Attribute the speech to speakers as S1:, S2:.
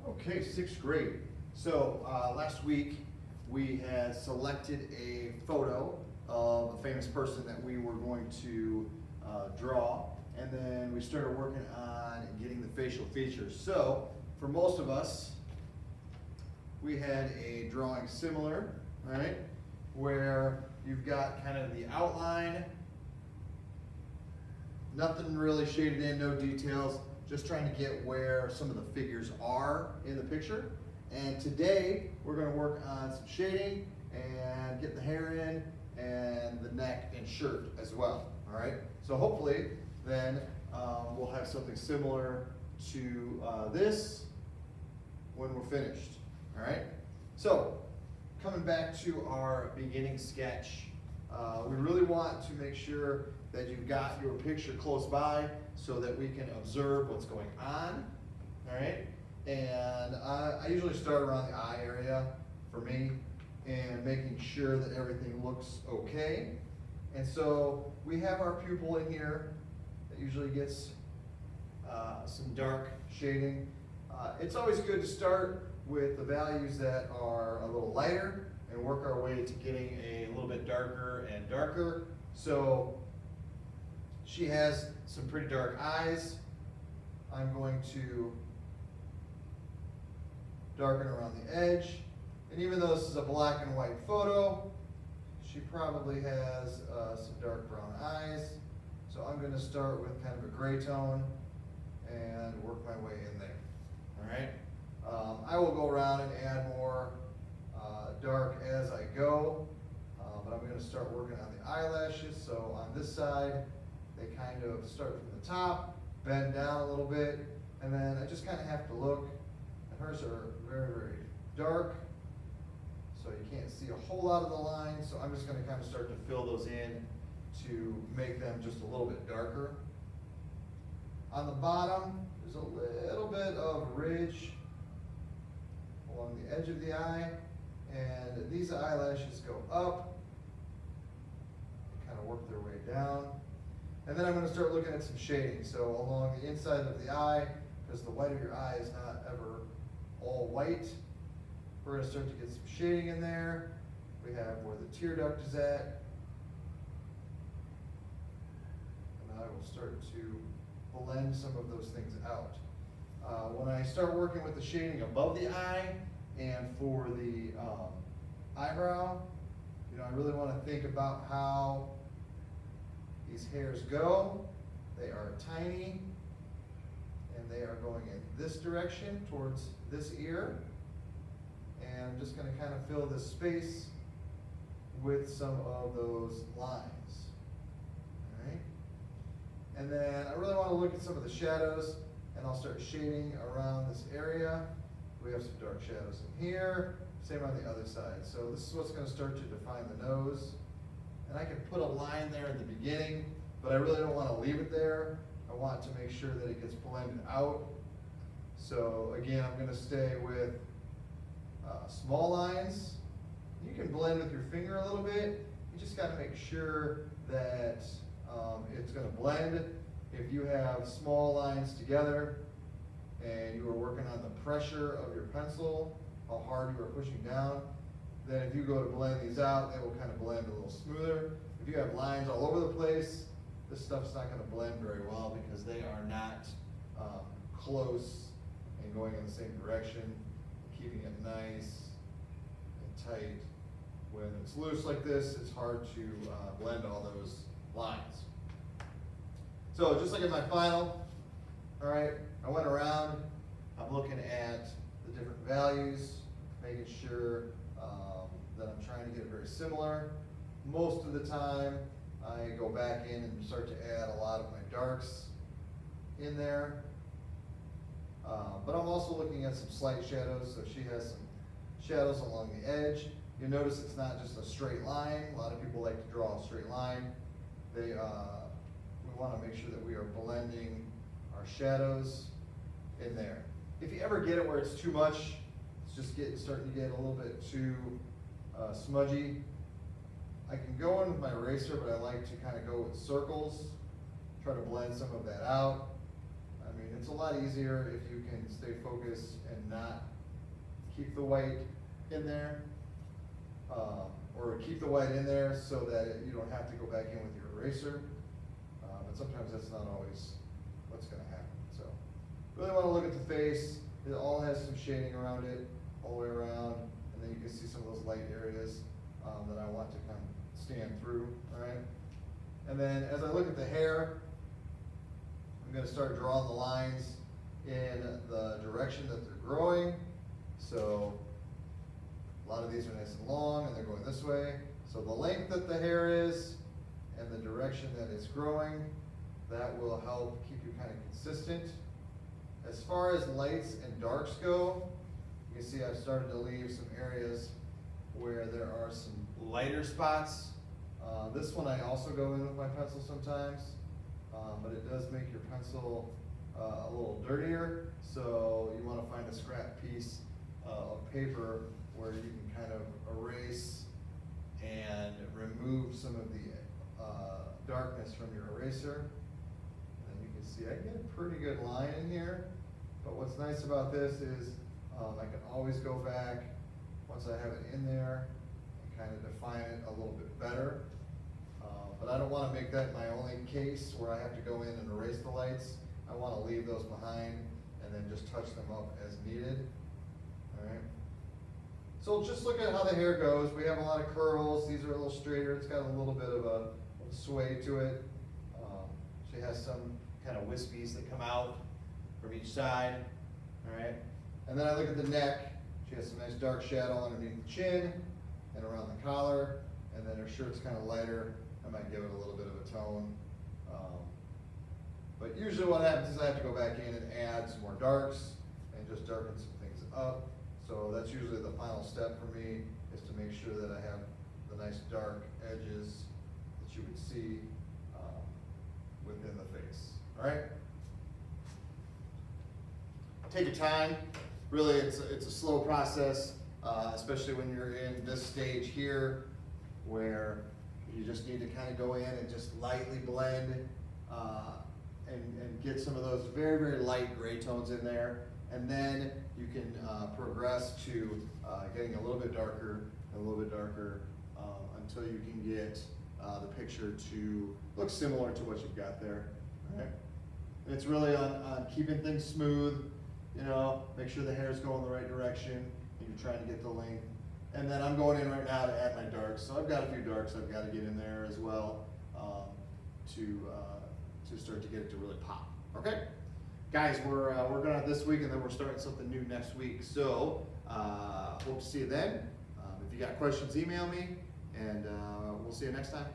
S1: Okay, sixth grade. So last week we had selected a photo of a famous person that we were going to draw, and then we started working on getting the facial features. So for most of us, we had a drawing similar, right, where you've got kind of the outline, nothing really shaded in, no details, just trying to get where some of the figures are in the picture. And today we're going to work on some shading and get the hair in and the neck and shirt as well. All right. So hopefully then we'll have something similar to this when we're finished. All right. So coming back to our beginning sketch, we really want to make sure that you've got your picture close by so that we can observe what's going on. All right. And I usually start around the eye area for me and making sure that everything looks okay. And so we have our pupil in here that usually gets some dark shading. It's always good to start with the values that are a little lighter and work our way to getting a little bit darker and darker. So she has some pretty dark eyes. I'm going to darken around the edge. And even though this is a black and white photo, she probably has some dark brown eyes. So I'm going to start with kind of a gray tone and work my way in there. All right. I will go around and add more dark as I go, but I'm going to start working on the eyelashes. So on this side, they kind of start from the top, bend down a little bit, and then I just kind of have to look. And hers are very, very dark, so you can't see a whole lot of the lines. So I'm just going to kind of start to fill those in to make them just a little bit darker. On the bottom, there's a little bit of ridge along the edge of the eye, and these eyelashes go up and kind of work their way down. And then I'm going to start looking at some shading. So along the inside of the eye, because the white of your eye is not ever all white, we're going to start to get some shading in there. We have where the tear duct is at. And I will start to blend some of those things out. When I start working with the shading above the eye and for the eyebrow, I really want to think about how these hairs go. They are tiny, and they are going in this direction towards this ear. And I'm just going to kind of fill this space with some of those lines. All right. And then I really want to look at some of the shadows, and I'll start shading around this area. We have some dark shadows in here, same on the other side. So this is what's going to start to define the nose. And I can put a line there in the beginning, but I really don't want to leave it there. I want to make sure that it gets blended out. So again, I'm going to stay with small lines. You can blend with your finger a little bit. You just got to make sure that it's going to blend. If you have small lines together and you are working on the pressure of your pencil, how hard you are pushing down, then if you go to blend these out, they will kind of blend a little smoother. If you have lines all over the place, this stuff's not going to blend very well because they are not close and going in the same direction, keeping it nice and tight. When it's loose like this, it's hard to blend all those lines. So just like in my final, all right, I went around, I'm looking at the different values, making sure that I'm trying to get it very similar. Most of the time, I go back in and start to add a lot of my darks in there. But I'm also looking at some slight shadows, so she has some shadows along the edge. You'll notice it's not just a straight line. A lot of people like to draw a straight line. We want to make sure that we are blending our shadows in there. If you ever get it where it's too much, it's just starting to get a little bit too smudgy, I can go in with my eraser, but I like to kind of go with circles, try to blend some of that out. I mean, it's a lot lot easier if you can stay focused and not keep the white in there. Or keep the white in there so that you don't have to go back in with your eraser. But sometimes that's not always what's gonna happen. So really wanna look at the face. It all has some shading around it, all the way around. And then you can see some of those light areas that I want to kind of stand through, all right? And then as I look at the hair, I'm gonna start drawing the lines in the direction that they're growing. So a lot of these are nice and long and they're going this way. So the length that the hair is and the direction that it's growing, that will help keep you kind of consistent. As far as lights and darks go, you can see I've started to leave some areas where there are some lighter spots. This one I also go in with my pencil sometimes, but it does make your pencil a little dirtier. So you want to find a scrap piece of paper where you can kind of erase and remove some of the darkness from your eraser. And you can see I get a pretty good line in here. But what's nice about this is I can always go back once I have it in there and kind of define it a little bit better. But I don't want to make that my only case where I have to go in and erase the lights. I want to leave those behind and then just touch them up as needed. All right. So just look at how the hair goes. We have a lot of curls. These are a little straighter. It's got a little bit of a sway to it. She has some kind of wispies that come out from each side. All right. And then I look at the neck. She has some nice dark shadow underneath the chin and around the collar. And then her shirt's kind of lighter. I might give it a little bit of a tone. But usually what happens is I have to go back in and add some more darks and just darken some things up. So that's usually the final step for me, is to make sure that I have the nice dark edges that you would see within the face. All right? Take your time. Really, it's a slow process, especially when you're in this stage here, where you just need to kind of go in and just lightly blend and get some of those very, very light gray tones in there. And then you can progress to getting a little bit darker and a little bit darker until you can get the picture to look similar to what you've got there. All right? And it's really on keeping things smooth, you know, make sure the hair's going the right direction and you're trying to get the length. And then I'm going in right now to add my darks. So I've got a few darks I've got to get in there as well to start to get it to really pop. Okay? Guys, we're working on it this week and then we're starting something new next week. So hope to see you then. If you got questions, email me and we'll see you next time.